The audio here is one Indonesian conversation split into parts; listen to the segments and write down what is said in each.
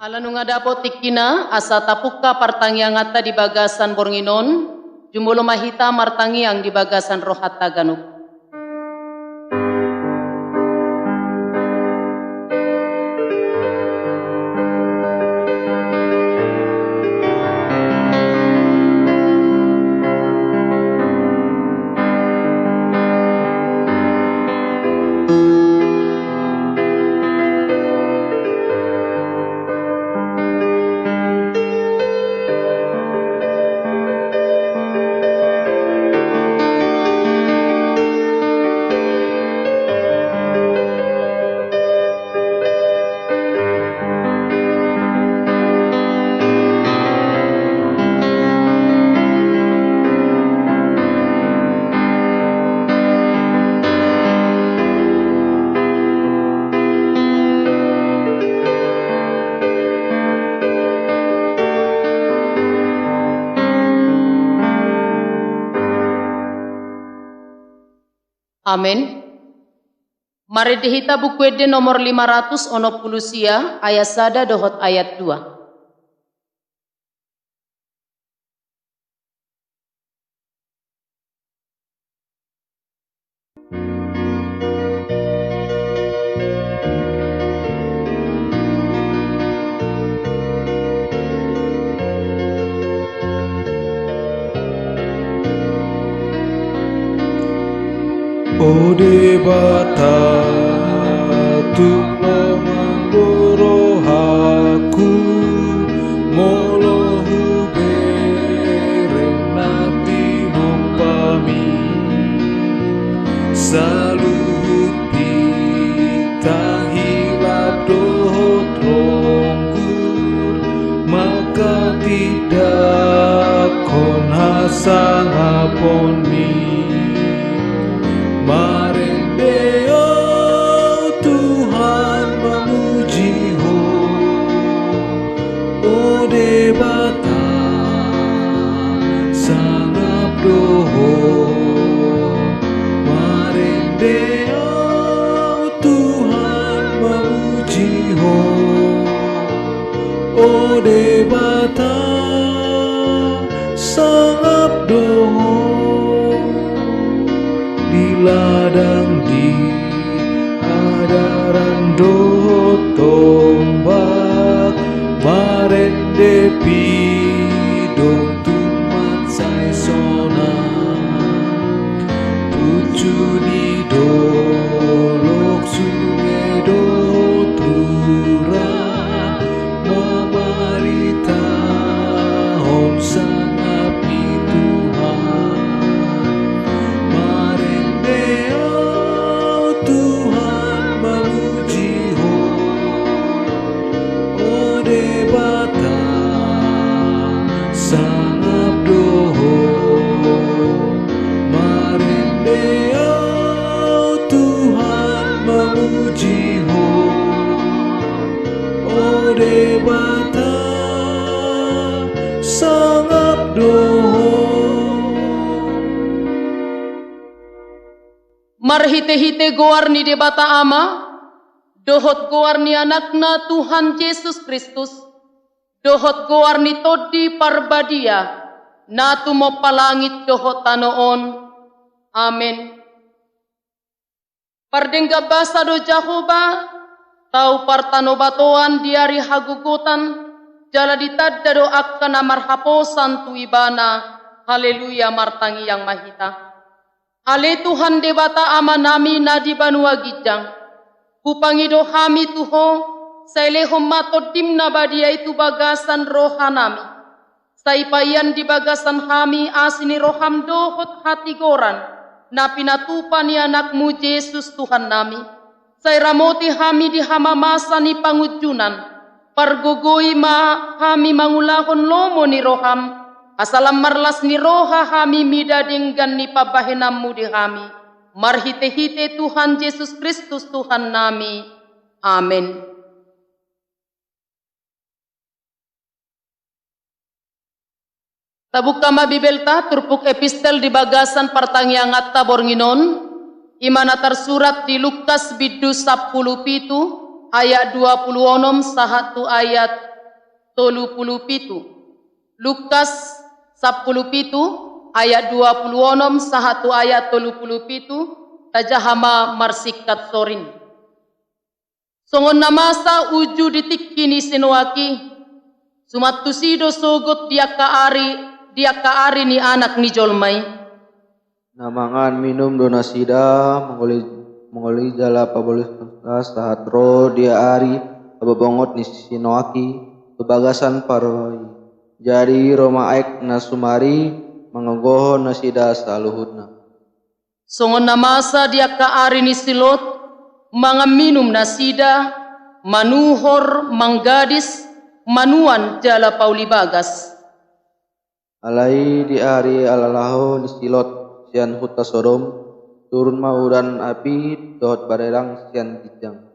Alanu ngadapo tikina asa tapuka partangiang ata di bagasan Bornginon, jumulo mahita martangiang di bagasan Rohat Taganuk. Amin. Mari dihita buku ede nomor 560 sia ayat sada dohot ayat 2. Ode bata tulungan rohaku molohu berenati nompami saluti tahilap dohot rongku maka tidak kon hasang apon mi. Marendeo Tuhan memuji ho Ode bata sangat doho Marendeo Tuhan memuji ho Ode bata sangat doho ladang di hadaran do tombak marende pidong tumat sai sona pucu di dolok sungai do turah mamarita hom sangat Tuhan Tuhan memuji ho Ode bata sangat doho Marendeo Tuhan memuji ho Ode bata sangat doho. Marhite-hite goar ni debata ama, dohot goar ni anakna Tuhan Yesus Kristus, dohot goar ni todi parbadia, natu mo palangit dohot tanoon. Amen. Pardengga basa do Jahoba, tau partano batoan diari hagugutan, jala ditadda do akkana marhaposan tu ibana, haleluya martangi yang mahita. Ale Tuhan debata ama nami nadi banua gijang. Kupangido hami tuho, saile hommato dimna badia itu bagasan rohanami. Saipayan di bagasan kami asini roham dohot hati goran, na pinatupan ni anakmu Yesus Tuhan nami. Say ramoti kami di hamamasa ni pangujunan, pargugui ma kami mangulahon lomo ni roham, asalam marlas ni roha kami midadinggan ni pabahenammu di kami. Marhite-hite Tuhan Yesus Kristus Tuhan nami. Amin. Tabukka mabibelta turpuk epistel di bagasan pertangyangat tabor nginon, imana tersurat di Lukas bidu 10 pitu ayat 26 sahatu ayat 30 pitu. Lukas 10 pitu ayat 26 sahatu ayat 30 pitu tajahama marsikat sorin. Songon namasa uju ditikini sinuaki, sumatusido sogot dia kaari ni anak ni jolmai. Namangan minum donasida mengoli jala pabolis sahat ro dia ari ababongot ni sinoaki kebagasan paroi. Jadi Roma aik na sumari mengogoh nasida saluhutna. Songon namasa dia kaari ni silot mga minum nasida manuhor manggadis manuan jala pauli bagas. Alai di ari alalaho di silot sian huta Sodom turun mauran api dohot barerang sian kijang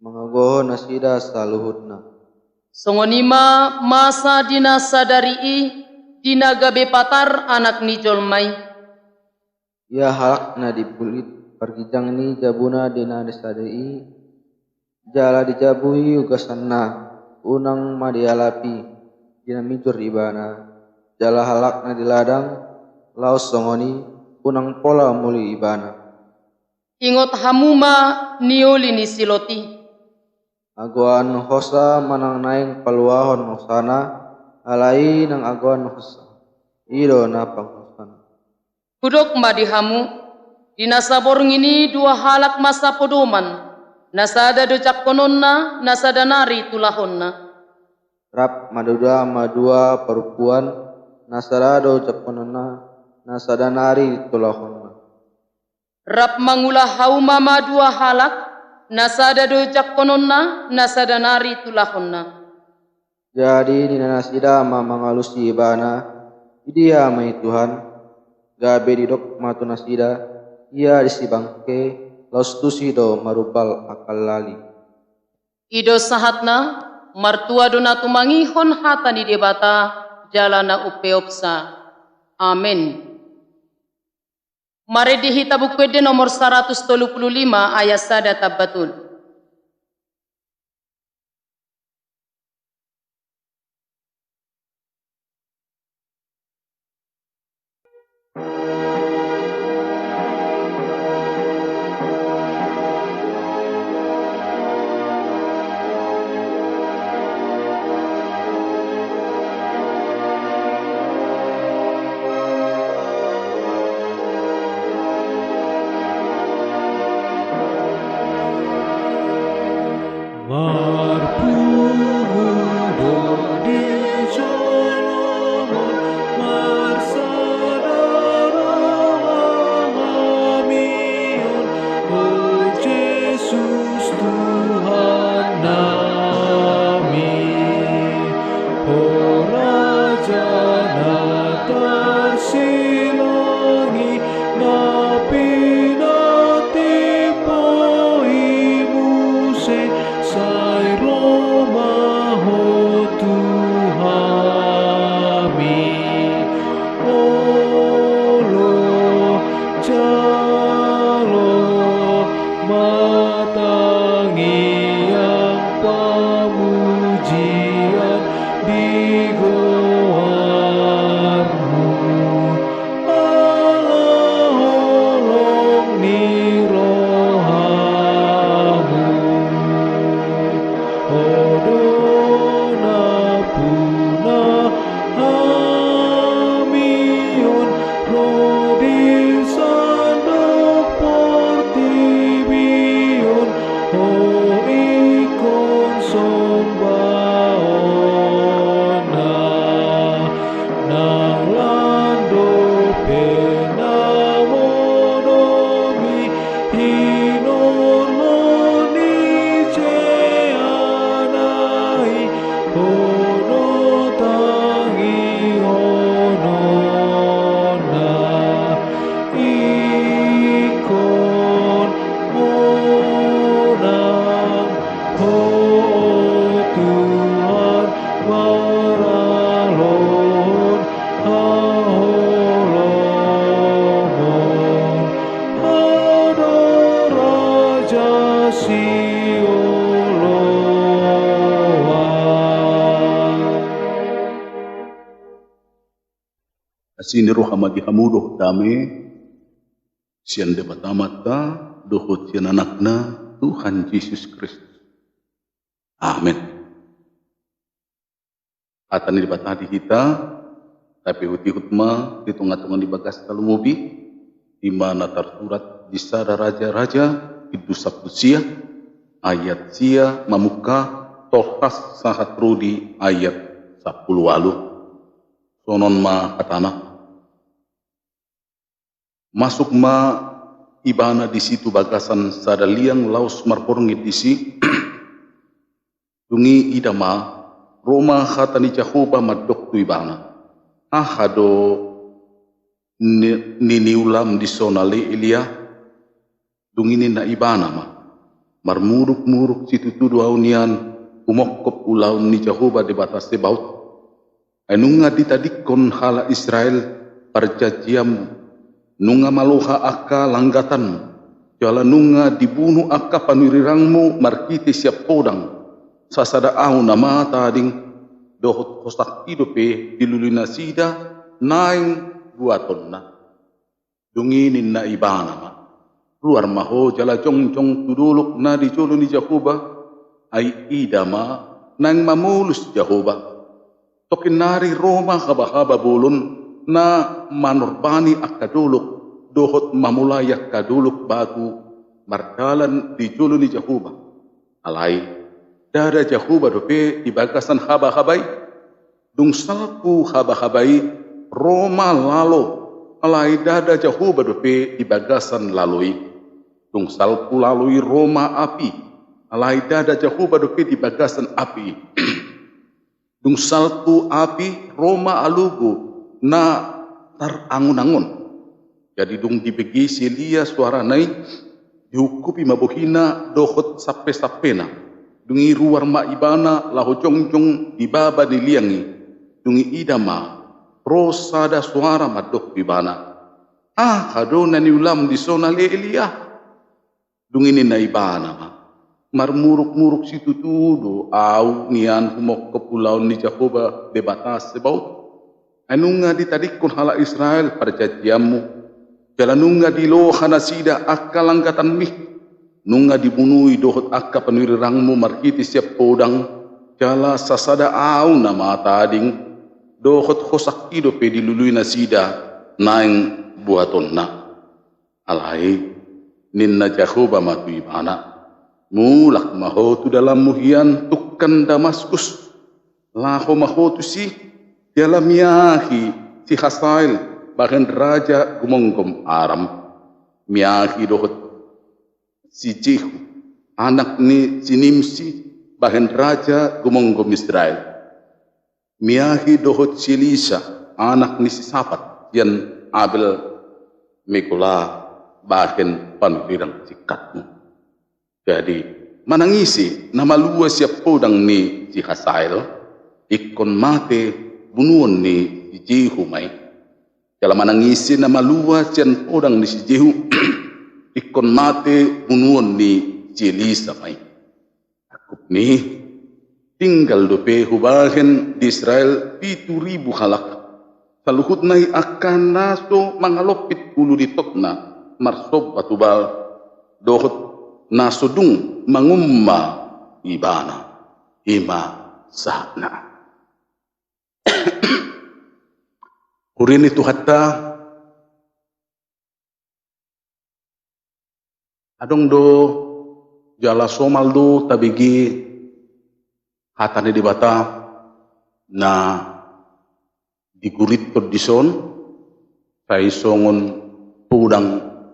mengogoh nasida saluhutna. Songonima masa dina sadari dina gabe patar anak ni jolmai. Ia halak na dibulit pergijang ni jabuna dina desadei jala dijabui ugasanna unang madialapi dina mijur ibana jala halak na diladang laos songoni unang pola muli ibana. Ingot hamuma nioli ni siloti. Aguan hosa manang naing paluahon hosana alai nang aguan hosa ido na panghosan. Kudok madihamu dina sabor ngini dua halak masa podoman nasada docak kononna nasada nari tulahonna. Rap maduda madua perempuan nasarado cakonona nasada nari tulahonna. Rap mangulah hauma madua halak nasada docak kononna nasada nari tulahonna. Jadi dina nasida mangalusi ibana idia mai Tuhan gabe didok matu nasida ia disibangke laus tusido marubal akal lali. Ido sahatna martua dona tumangihon hata ni debata jalana upeopsa. Amin. Mari dihita bukwede nomor 135 ayat sada tabatul. Asini roh hamadi hamudoh dame sian debatamata dohot sian anakna Tuhan Yesus Kristus. Amin. Atani debatadi kita tapi hutma di tengah-tengah di bagas kalumubi di mana tersurat di sada raja-raja Kidus Sabtusia ayat sia mamuka tohas sahat rudi ayat 10 walu sonon ma katana masuk ma ibana di situ bagasan sada liang laus marporngit di si dungi idama Roma hatani Jehovah madok tu ibana ahado niniulam di sonale Elia dungini na ibana ma marmuruk-muruk situ tudu aunian umokop ulaun ni Jehovah di batas sebaut enunga ditadikon hala Israel perjanjian nunga maluha akka langgatan jala nunga dibunuh akka panurirangmu markiti siap podang sasada au nama tading dohot kosak hidupe dilulina sida naing buatonna dunginin na ibana ma luar maho jala jong tuduluk na di jolo ni Jehovah ay idama nang mamulus Jehovah tokin nari Roma kabahaba bulun na manorbani akaduluk dohot mamulayak kaduluk batu mardalan di jolo ni Jehovah alai dada Jehovah dope di bagasan haba-habai dung salku haba-habai Roma lalo alai dada Jehovah dope di bagasan lalui dung salku lalui Roma api alai dada Jehovah dope di bagasan api dung salku api Roma alugu na tarangun-angun jadi dung dibegi silia suara naik dihukupi mabuhina dohot sape-sapena dungi ruar ma ibana lahu jong dibaba diliangi dungi idama prosada suara madok ibana kadona ni ulam di sona le Elia dungi ni na ibana ma marmuruk-muruk situ tudo au nian humok ke pulau ni Jehovah debatas sebaut anunga ditadikon hala Israel perjanjianmu jalanunga di lohana sida akalanggatan mih nunga dibunuhi dohot akka penurirangmu markiti siap podang jala sasada au nama tading dohot hosak hidupe dilului nasida naing buatonna alai ninna Jehovah matu ibana mulak mahotu dalam muhian tukkan Damaskus laho mahotu si dalam miahi si Hasael bahkan raja gumonggom Aram miahi dohot si Jehu anak ni si Nimsi bahkan raja gumonggom Israel miahi dohot si Lisa anak ni si Safat yang Abel Mekola bahkan panwirang sikatmu jadi manangisi nama luas siap podang ni si Hasael ikon mate bunuan ni si Jehu mai kalau manangisi nama luas siap podang ni si Jehu ikon mate bunuan ni si Elisa mai akup ni tinggal dope hubahen di Israel 7,000 halak saluhut nai akan naso mangalopit ulu ditokna marsob batubal dohot nasudung mangumma ibana ima sahna kurin itu hatta adong do jala somal do tabigi hatane di bata na digurit kondison kai songon pudang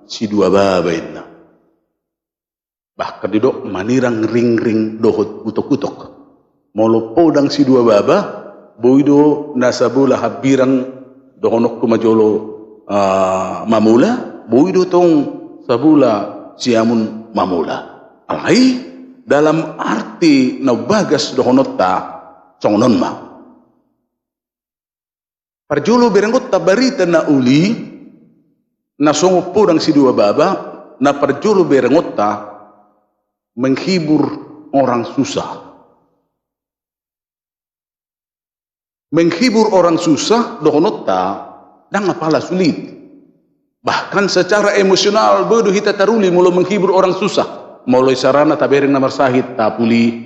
si dua babain na bahkan didok manirang ring-ring dohot utok-utok molo podang si dua baba boido nasabula habirang dohonok kumajolo mamula boido tong sabula siamun mamula alai dalam arti na bagas dohonota songonon ma parjolo berenggot tabarita na uli na songo podang si dua baba na parjolo berenggot ta menghibur orang susah. Menghibur orang susah dohonota dan apalah sulit. Bahkan secara emosional bodoh kita taruli mulu menghibur orang susah. Mulai sarana tabereng namar sahid tapuli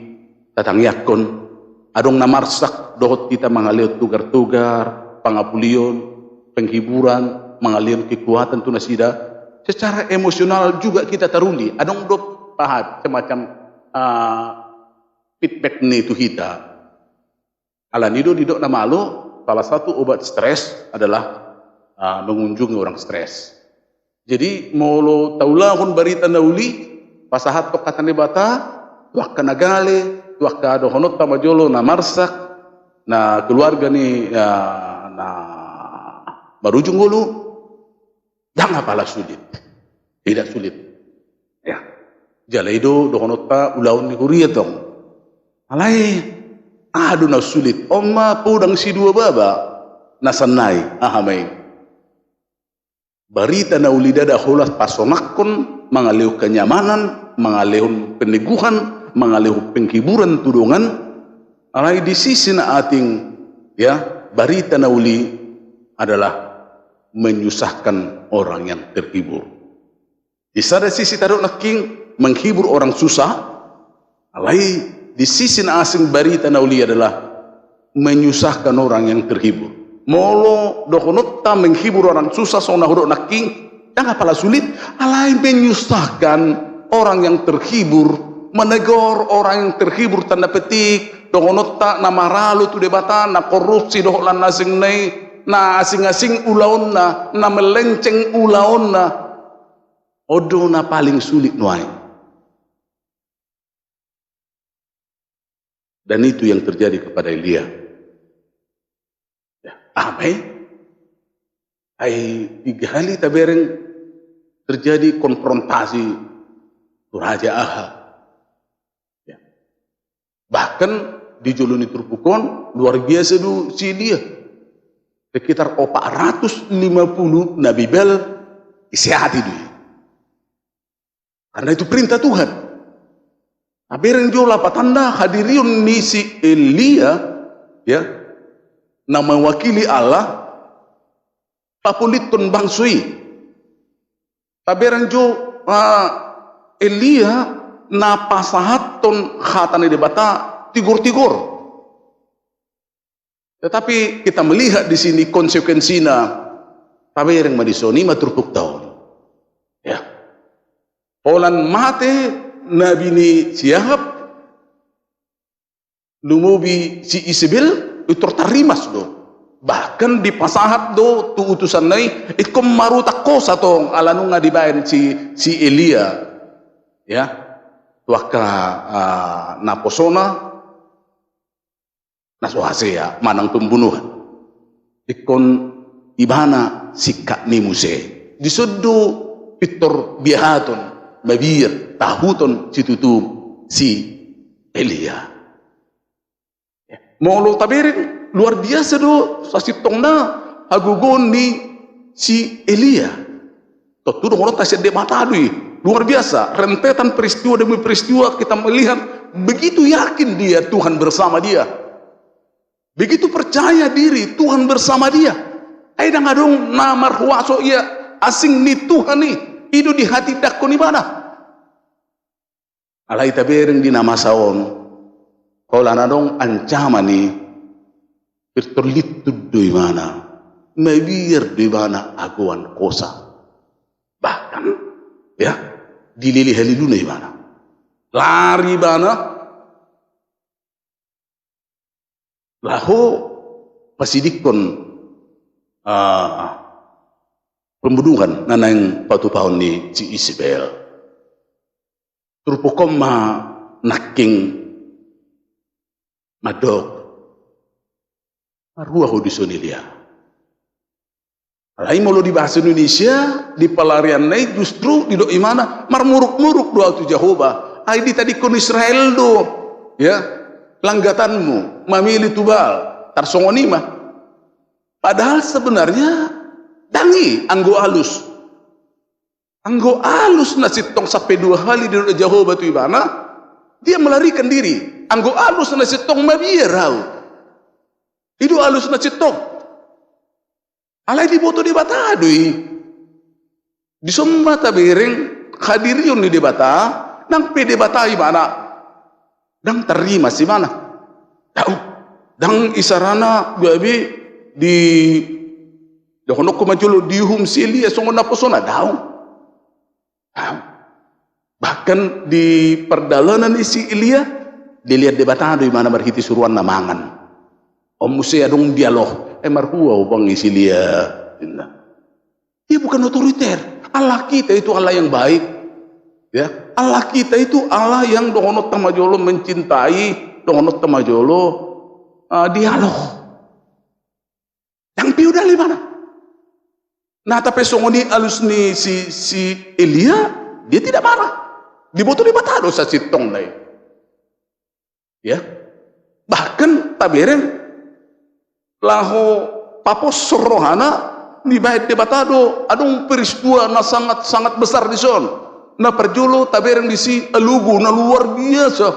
tatang yakon adong namarsak dohot kita mangaliot tugar-tugar pangapulion penghiburan mangalion kekuatan tu nasida. Secara emosional juga kita taruli adong dop pahat semacam feedback ni tu kita. Alanido didok na malo, salah satu obat stres adalah mengunjungi orang stres. Jadi molo taulahun barita nauli, pasahat tok kata nebata, tuak kanagale, tuak kado honot tamajolo na marsak, na keluarga ni na marujung gulu, jangan pala sulit, tidak sulit. Ya, jalaido dohonot ta ulaun ni kuriya tong, alai. Aduh na sulit, oma pudang si dua baba nasanay ahamay. Barita na ulidada hulas pasonakon, mangaliw kenyamanan, mangaliw peneguhan, mangaliw penghiburan tudungan. Alay di sisi na ating ya barita na uli adalah menyusahkan orang yang terhibur. Di sana sisi taruh naking menghibur orang susah, alay di sisi asing barita nauli adalah menyusahkan orang yang terhibur. Molo dokonota menghibur orang susah sona huruk naking, jangan pala sulit. Alai menyusahkan orang yang terhibur, menegur orang yang terhibur tanda petik. Dokonota na maralu tu debata, na korupsi doholan asing nai, na asing-asing ulaon na melenceng ulaon na. Odo na paling sulit nuai. Dan itu yang terjadi kepada Elia. Ya, amai, ai 3 kali tabereng terjadi konfrontasi Raja Ahab. Ya. Bahkan di Joloni Turpukon luar biasa du si Elia. Sekitar 450 Nabi Bel isihati dia. Karena itu perintah Tuhan. Tabereng jola patanda hadiriun ni si Elia ya na mewakili Allah papuliton bangsui. Tabereng jo Elia na pasahaton khatane debata tigor-tigor. Tetapi kita melihat di sini konsekuensinya tabereng madisoni maturpuk tahun. Ya. Olan mate Nabi ni siahap lumubi si Isabel itu tertarimas do. Bahkan di pasahat do tu utusan nai ikom marutak kosa tong alanu nga dibayan si Elia ya tuaka naposona nasuhasea manang pembunuhan ikon ibana sikak ni Muse disudu pitor biahaton mabir tahuton situtum si Elia. Molo tabereng luar biasa do sasitong na hagugon ni si Elia. Tutur ngono tasya de matadui luar biasa rentetan peristiwa demi peristiwa kita melihat begitu yakin dia Tuhan bersama dia. Begitu percaya diri Tuhan bersama dia. Aida ngadong namar huaso ia asing ni Tuhan ni itu di hati dakon ibadah. Alai tabereng di nama saon kalau anadong ancaman ni berterlitud di mana mebir di mana aguan kosa bahkan ya dilili halilu di mana lari mana lahu pasidikon pembunuhan nanang patupahon ni si Isabel. Turpukom ma naking madog arwah di Sonilia. Lain mulu di bahasa Indonesia di pelarian naik justru di doi mana marmuruk-muruk doa tu Jehovah. Ai di tadi kon Israel do ya langgatanmu mamili tubal tarsongoni mah. Padahal sebenarnya dangi anggo alus. Anggo alus nasitong sampai 2 kali di Jehovah tu ibana, dia melarikan diri. Anggo alus nasitong mabierau. Itu alus nasitong. Alai di boto di batadui. Di somma tabereng hadirion di bata, nang pede batai mana? Dang terima si mana? Tahu. Dang isarana babi di honok majulo dihum silia songon naposona daun. Bahkan di perdalanan isi Ilia dilihat debatado di mana berhiti suruhan namangan. Om musia dong dialog. Marhua bang isi Ilia. Dia bukan otoriter. Allah kita itu Allah yang baik. Ya, Allah kita itu Allah yang dohonot tamajolo mencintai, dohonot tamajolo dialog. Yang piu dari mana? Nah, tapi songoni alus ni si Elia, dia tidak marah. Diboto di batado sa sitong na. Ya. Bahkan tabereng laho papos sorohana ni bahit di batado adong peristiwa na sangat besar di son. Na perjulo tabereng di si alugu na luar biasa.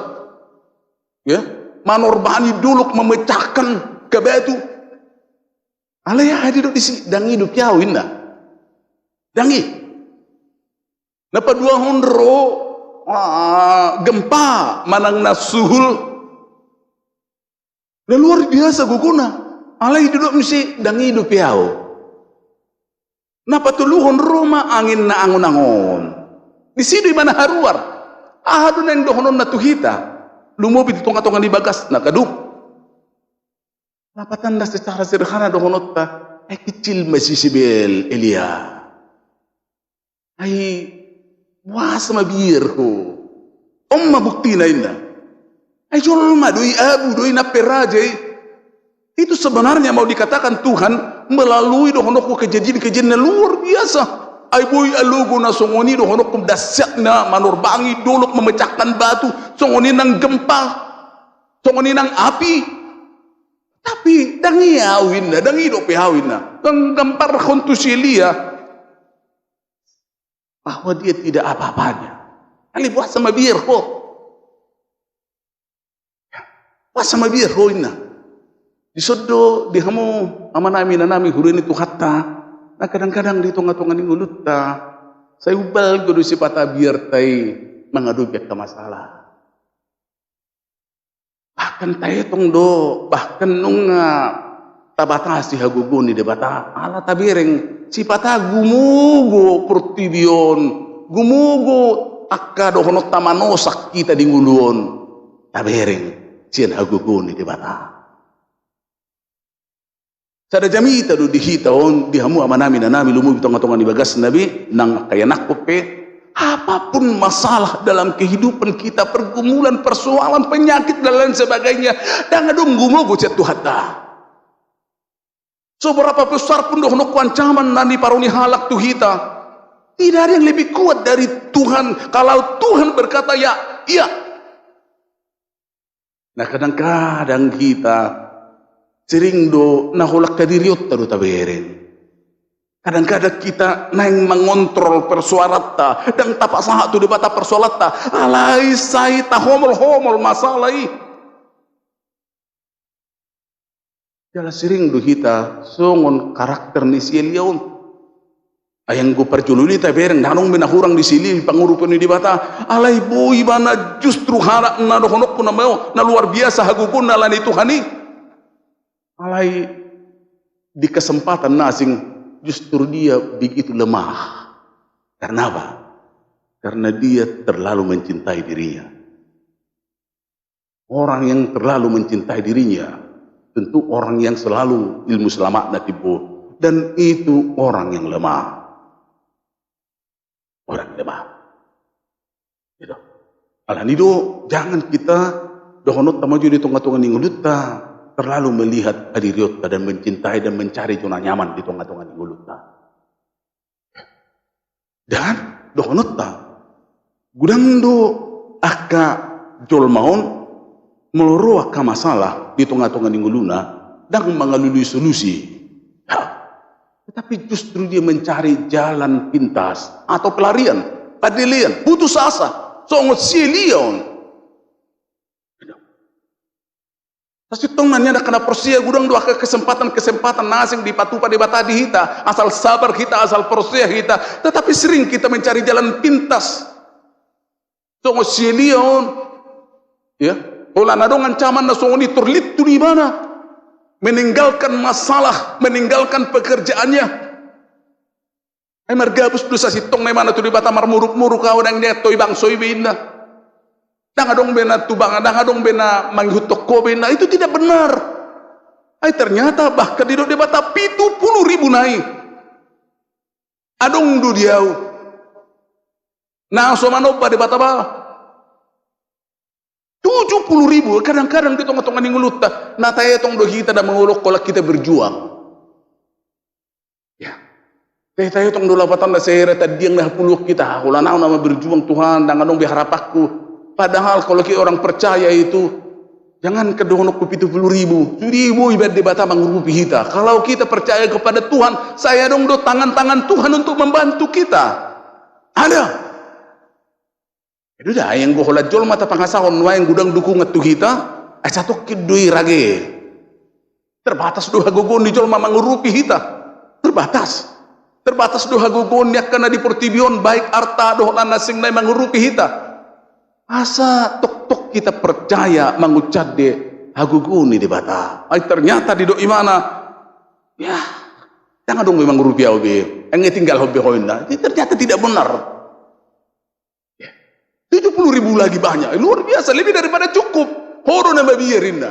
Ya. Manorbani duluk memecahkan kebetu. Alaya hadir di si dangi hidup yawin na. Dangi. Napa dua hondro gempa manang nasuhul. Luar biasa guguna. Alay duduk mesti dangi hidup yao. Napa tuluhon Roma angin na angon-angon. Di sini mana haruar. Ahadun yang dohonon na tuhita. Lumobi di tunga-tunga di bagas na kaduk. Napa tanda secara sederhana dohonot ta. Kecil masih sibel Elia. Ay was mabir ko. Mabukti na ina. Ay jol doi abu doi na perajay. Itu sebenarnya mau dikatakan Tuhan melalui dohonok kejadian-kejadian luar biasa. Ay boy alugo na songoni dohonok dasyat na manurbangi dolok memecahkan batu, songoni nang gempa, songoni nang api. Tapi dangi awin na, dangi do pihawin na. Ang gampar kontusilia bahwa dia tidak apa-apanya. Ali buat sama biar ko. Buat sama biar ko ina. Di sodo di hamu amanami nanami hurin itu hatta na kadang-kadang di tunga-tunga ni ngulut ta saya ubal kudu si pata biar tai mengadupi ke masalah bahkan tai tong do bahkan nunga tabata si haguguni de bata ala tabireng si pata gumugo pertibion gumugo akka do honot tamanosak kita di nguluon tabireng sian haguguni de bata. Sada jamita do dihitaon dihamu amanami nanami lumubi tonga-tonga di bagas nabi nang kaya nakope apapun masalah dalam kehidupan kita pergumulan persoalan penyakit dan lain sebagainya dan adung gumogo cetu hatta seberapa besar pun dohno ancaman nani paroni halak tuhita tidak ada yang lebih kuat dari Tuhan kalau Tuhan berkata ya iya. Nah kadang-kadang kita sering do nahulak kadiriot tadu taberen. Kadang-kadang kita naing mengontrol persuarata dan tapak sahat tu debata persuarata. Alai sai ta homol masalai. Jala sering do kita songon karakter ni sieliaun. Ayang go perjululi taberen nanong binahurang di sili pangurupon di bata. Alai boy bana justru harak na dohonok na mao na luar biasa hagukun na lani Tuhani. Alai di kesempatan nasing justru dia begitu lemah. Karena apa? Karena dia terlalu mencintai dirinya. Orang yang terlalu mencintai dirinya tentu orang yang selalu ilmu selamat natibo dan itu orang yang lemah. Orang lemah. Gitu. Alanido jangan kita dohonot tamaju di tengah-tengah ninguluta terlalu melihat hadiriota dan mencintai dan mencari zona nyaman di tengah-tengah ninguluta. Dan dohonota gudang do aka jol maon meloro aka masalah di tengah-tengah ninguluna dan mengalui solusi. Tetapi justru dia mencari jalan pintas atau pelarian, padelian, putus asa, songot silion. Tapi tongannya ada kena persia gudang dua kesempatan nasing di patupa di batadi kita, asal sabar kita, asal persia kita. Tetapi sering kita mencari jalan pintas. Songo silion, ya. Ola nadong ancaman na songo ni turlit tu di mana? Meninggalkan masalah, meninggalkan pekerjaannya. Ay margabus dosa sitong na mana tu di bata marmuruk-muruk kau nang dia toy bang soy binda. Dangadong bena tubang, dangadong bena manghutok ko bena, itu tidak benar. Ay ternyata bahkan di bata 70.000 naik. Adong du diau. Nah so manoba di bata ba? 70.000, kadang-kadang di tongah-tongah ningulut ta. Nataya tong do kita da mengulok kolak kita berjuang. Ya. Tayo tong do lapatan da sehera tadiang dah puluh kita. Kula naon nama berjuang Tuhan, dangadong biharapakku. Padahal kalau kita orang percaya itu, jangan kedonok ku 70.000 ibadah di bata mengrupi kita. Kalau kita percaya kepada Tuhan, saya dong do tangan-tangan Tuhan untuk membantu kita. Ada. Itu dah yang gohola jol mata pangasahon yang gudang dukung ngetu kita, satu kidui rage. Terbatas doa gogon di jol mengrupi kita. Terbatas. Terbatas doa gogon yak kana di pertibion baik arta doa nasing na mengrupi kita. Asa tok-tok kita percaya mengucap de haguguni di bata. Ay ternyata di doi mana? Ya, jangan dong memang rupiah obe. Yang tinggal hobi hoinda. Ternyata tidak benar. Ya. 70.000 lagi banyak. Luar biasa, lebih daripada cukup. Horo na mabiyarinda.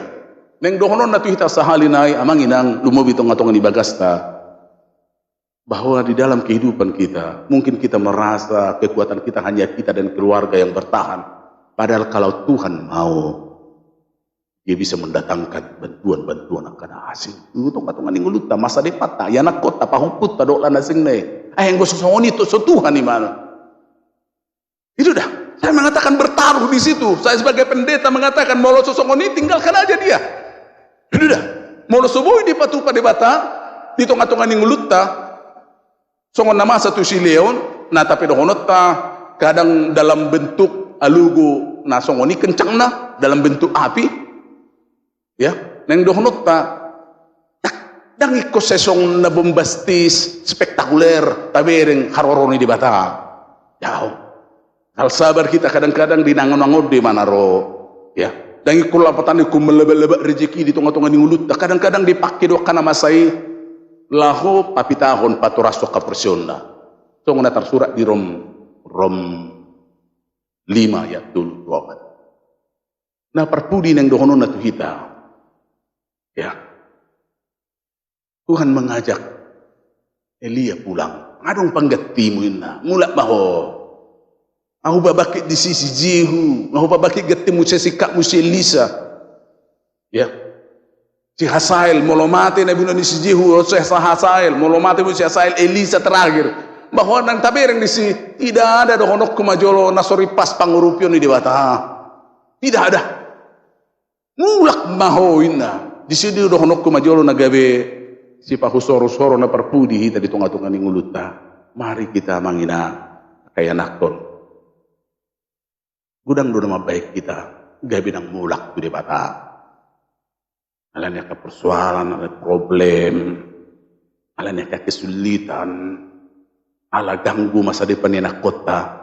Neng dohonon na kita sahalinay amang inang lumobi tong-tongan di bagasta. Bahwa di dalam kehidupan kita, mungkin kita merasa kekuatan kita hanya kita dan keluarga yang bertahan. Padahal kalau Tuhan mau, dia bisa mendatangkan bantuan-bantuan akan hasil. Itu tong-tongan ningulut masa depan ta, ya nak kota pahuput ta dok lana sing ne. Yang gosong itu so Tuhan di mana? Itu dah. Saya mengatakan bertaruh di situ. Saya sebagai pendeta mengatakan mau sosong ini tinggalkan aja dia. Itu dah. Mau soboy di patupa di bata, di tong-tongan ningulut ta. Songon nama satu si leon, nah tapi dohonot ta kadang dalam bentuk alugo. Nah songoni kencang na dalam bentuk api, ya. Neng dohnot ta, dang ikut sesong na bombastis spektakuler, tapi ring haroroni di bata, jauh. Hal sabar kita kadang-kadang dinangon-nangon di mana ro, ya. Dang ikut lapatan ikut melebak-lebak rezeki di tengah-tengah ningulut, kadang-kadang dipakai doa kana masai lahu papitahon paturasok kapersionna. Songon na tersurat di Rom 5 ayat 24. Nah perpudi neng dohonon na kita, ya. Tuhan mengajak Elia pulang. Adong panggatimu ina, mulak baho. Aku babakit di sisi Jehu, aku babakit gatimu sesikak musi Elisa, ya. Si Hasael molomate na binon si Jehu, si Hasael molomate mu si Hasael Elisa terakhir. Bahwa nang tabereng di si tidak ada dohonok kumajolo nasori pas pangurupion di bata. Tidak ada. Mulak mahoina. Di sini dohonok kumajolo nagabe si pahusoro-soro na perpudi hita di tengah-tengah ninguluta. Mari kita mangina kaya nakton. Gudang do nama baik kita gabe nang mulak di bata. Alanya ka persoalan, ada problem. Alanya ka kesulitan. Ala ganggu masa depan anak kota.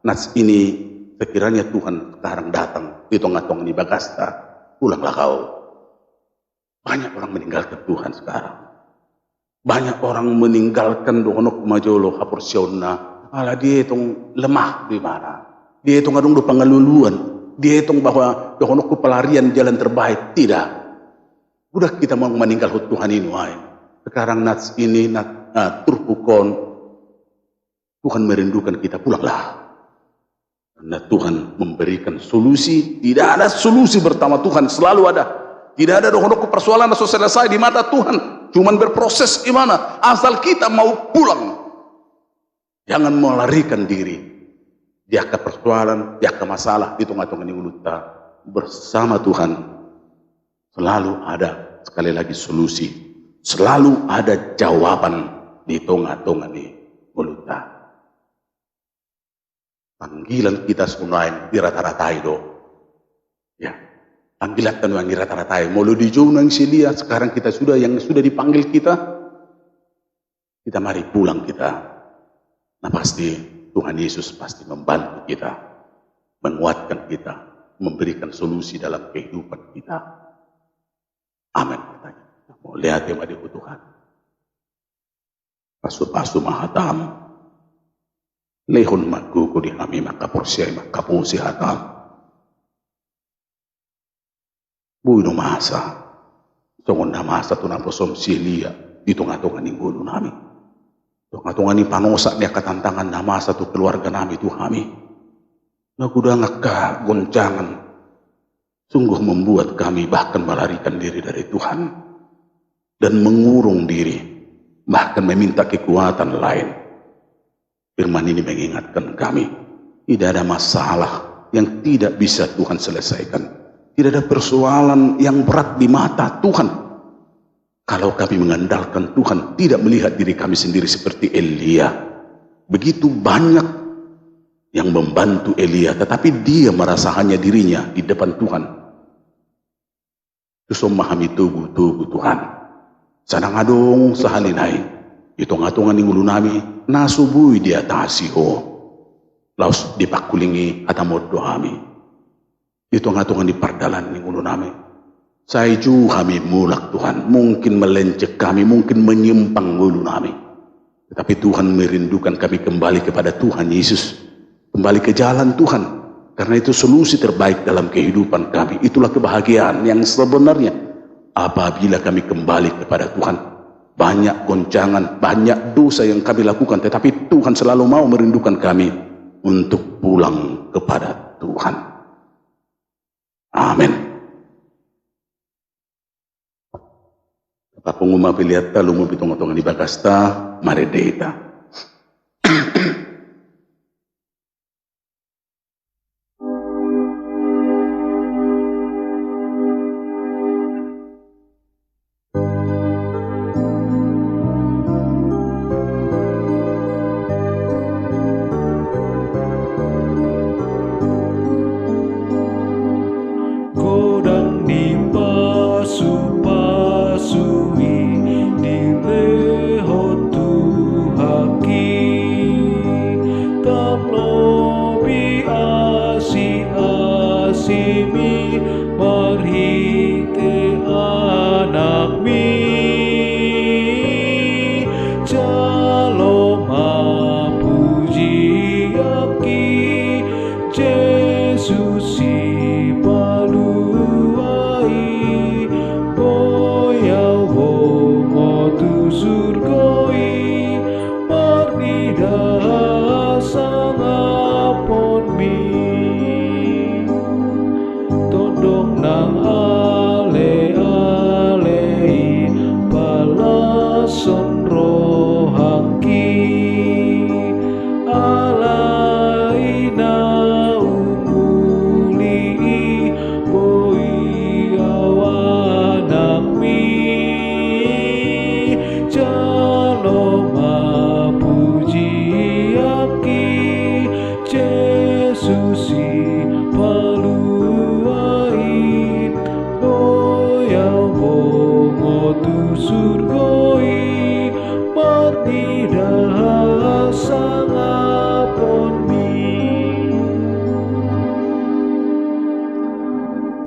Nas ini sekiranya Tuhan sekarang datang di tengah-tengah di Bagasta, pulanglah kau. Banyak orang meninggalkan Tuhan sekarang. Banyak orang meninggalkan dohonok majolo hapursionna. Ala dia itu lemah di mana? Dia itu ngadung do pangaluluan. Dia itu bahwa dohonok pelarian jalan terbaik. Tidak. Udah kita mau meninggal Tuhan ini. Sekarang nas ini turpukon. Tuhan merindukan kita, pulanglah. Karena Tuhan memberikan solusi. Tidak ada solusi pertama Tuhan, selalu ada. Tidak ada dohonok persoalan yang selesai di mata Tuhan. Cuman berproses gimana. Asal kita mau pulang. Jangan melarikan diri. Dia ke persoalan, dia ke masalah. Di tengah-tengah ningulut bersama Tuhan. Selalu ada, sekali lagi solusi. Selalu ada jawaban di tengah-tengah ningulut. Panggilan kita sebenarnya di rata-rata itu, ya. Panggilan wangi rata-rata mulu di jauh nang silia. Sekarang kita sudah dipanggil kita mari pulang kita. Nah pasti Tuhan Yesus pasti membantu kita, menguatkan kita, memberikan solusi dalam kehidupan kita. Amin. Mau lihat yang ada Tuhan. Pasu-pasu mahatam. Lehon magugo di kami makaporsiay makapusi hatam. Buino masa. Tungon na masa to na posom silia. Dito nga tungan ng gulo namin. Ito nga tungan ng panosa niya katantangan na masa to keluarga namin to kami. Nagudangak ka, goncangan. Sungguh membuat kami bahkan melarikan diri dari Tuhan. Dan mengurung diri. Bahkan meminta kekuatan lain. Firman ini mengingatkan kami. Tidak ada masalah yang tidak bisa Tuhan selesaikan. Tidak ada persoalan yang berat di mata Tuhan. Kalau kami mengandalkan Tuhan, tidak melihat diri kami sendiri seperti Elia. Begitu banyak yang membantu Elia, tetapi dia merasa hanya dirinya di depan Tuhan. Terus memahami tubuh Tuhan. Sana ngadong sahalinay. Ito ngatungan ng ulo nami, nasubuy di atasiho. Laos dipakulingi atamod dohami. Ito nga Tuhan di pardalan ng ulo namin. Sa iyo kami mulak Tuhan. Mungkin melencek kami, mungkin menyimpang ulo namin. Tetapi Tuhan merindukan kami kembali kepada Tuhan Yesus. Kembali ke jalan Tuhan. Karena itu solusi terbaik dalam kehidupan kami. Itulah kebahagiaan yang sebenarnya. Apabila kami kembali kepada Tuhan. Banyak goncangan, banyak dosa yang kami lakukan. Tetapi Tuhan selalu mau merindukan kami untuk pulang kepada Tuhan. Amin. Kapag umapiliat ta, lumupitong-atong ni Bagasta, maredeta.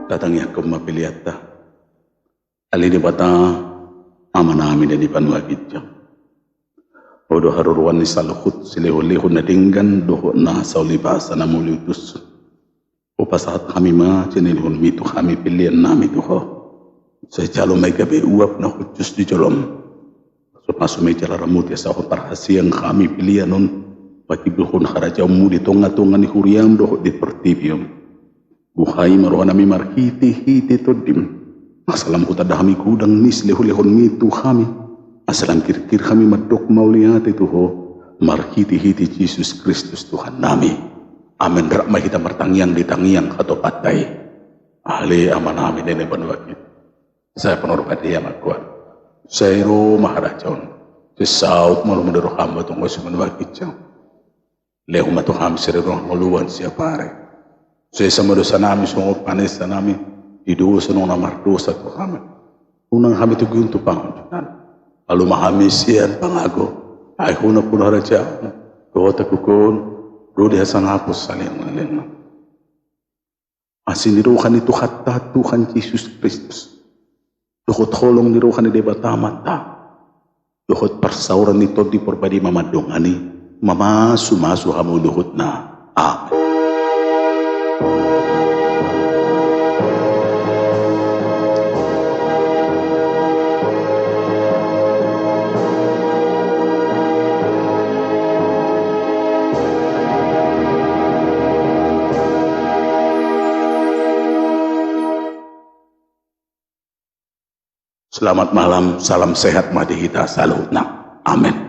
Datangnya ke mapiliata. Alini bata aman amin dan ipanwagid jam. Odo haruruan ni saluhut sileho-leho na dinggan doho na sa ulibasa na muliutus. Upasahat kami ma sinilihon mito kami pilihan nami doho. Sa jalo may gabi uap na hutjus di jolom. So may jala ramut ya sa parhasiyang kami pilihan nun. Patibuhon harajaw mo di tonga-tonga ni huriyam doho di pertibium. Buhay maroon nami marhiti-hiti to dim. Masalam ko tadami kudang nis leho-lehon mito kami. Masalam kir-kir kami madok mauliat itu ho. Marhiti-hiti Jesus Kristus Tuhan nami. Amin rakma kita martangyang ditangyang atau patay. Ahli aman amin nene panwakit. Saya penorpat dia makuat. Saya ro maharajaon. Sesaut malu menderuh hamba tunggu semanwakit jauh. Leho matuh kami sererong maluan siapare. Saya sama dosa nami, sungguh panis nami, Dido sa nung namar dosa ko kami. Unang kami tugyong tupangan. Lalu mahami siyan pangago. Ay huna pula raja. Kota kukun. Rodi hasang hapos salin. Asin nirukan itu kata Tuhan Yesus Kristus. Dukot holong nirukan ni debata mata. Dukot persauran nito di perbadi mamadong ani. Mamasu hamu dukot na. Amen. Selamat malam, salam sehat madihita salutna. Amin.